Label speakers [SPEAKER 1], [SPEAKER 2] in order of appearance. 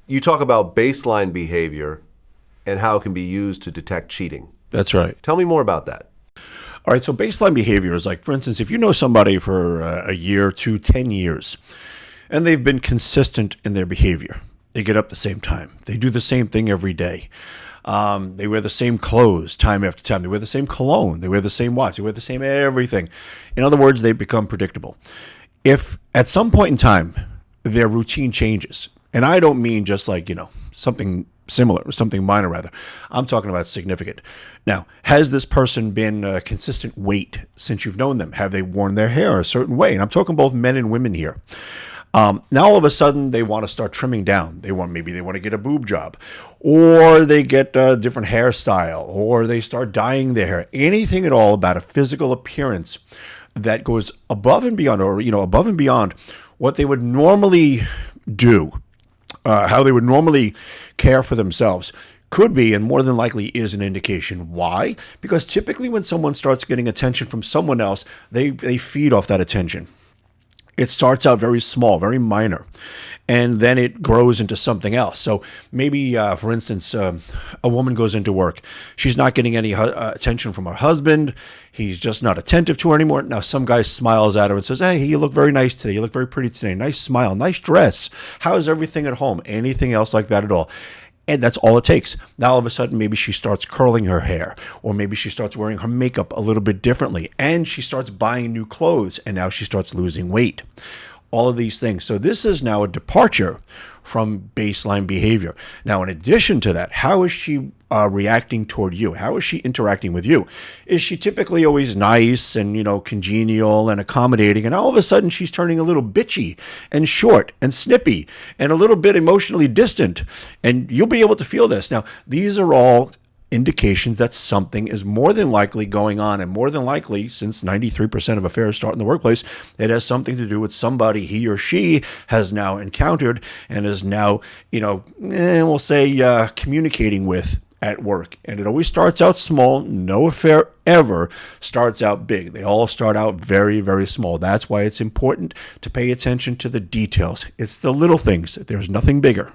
[SPEAKER 1] You talk about baseline behavior and how it can be used to detect cheating.
[SPEAKER 2] That's right.
[SPEAKER 1] Tell me more about that.
[SPEAKER 2] All right, so baseline behavior is like, for instance, if you know somebody for a year, 2, 10 years, and they've been consistent in their behavior. They get up the same time. They do the same thing every day. They wear the same clothes time after time. They wear the same cologne. They wear the same watch. They wear the same everything. In other words, they become predictable. If at some point in time their routine changes, and I don't mean just like, something similar or something minor rather. I'm talking about significant. Now, has this person been a consistent weight since you've known them? Have they worn their hair a certain way? And I'm talking both men and women here. Now all of a sudden they want to start trimming down. Maybe they want to get a boob job, or they get a different hairstyle, or they start dyeing their hair. Anything at all about a physical appearance that goes above and beyond, or above and beyond what they would normally do, how they would normally care for themselves, could be, and more than likely is, an indication. Why? Because typically when someone starts getting attention from someone else, they feed off that attention. It starts out very small, very minor, and then it grows into something else. So maybe, for instance, a woman goes into work. She's not getting any attention from her husband. He's just not attentive to her anymore. Now, some guy smiles at her and says, "Hey, you look very nice today. You look very pretty today. Nice smile, nice dress. How's everything at home?" Anything else like that at all. And that's all it takes. Now, all of a sudden, maybe she starts curling her hair, or maybe she starts wearing her makeup a little bit differently, and she starts buying new clothes, and now she starts losing weight. All of these things. So this is now a departure from baseline behavior. Now, in addition to that, how is she reacting toward you? How is she interacting with you? Is she typically always nice and, congenial and accommodating? And all of a sudden she's turning a little bitchy and short and snippy and a little bit emotionally distant. And you'll be able to feel this. Now, these are all indications that something is more than likely going on, and more than likely, since 93% of affairs start in the workplace, it has something to do with somebody he or she has now encountered and is now, we'll say, communicating with at work. And it always starts out small. No affair ever starts out big. They all start out very, very small. That's why it's important to pay attention to the details. It's the little things. There's nothing bigger.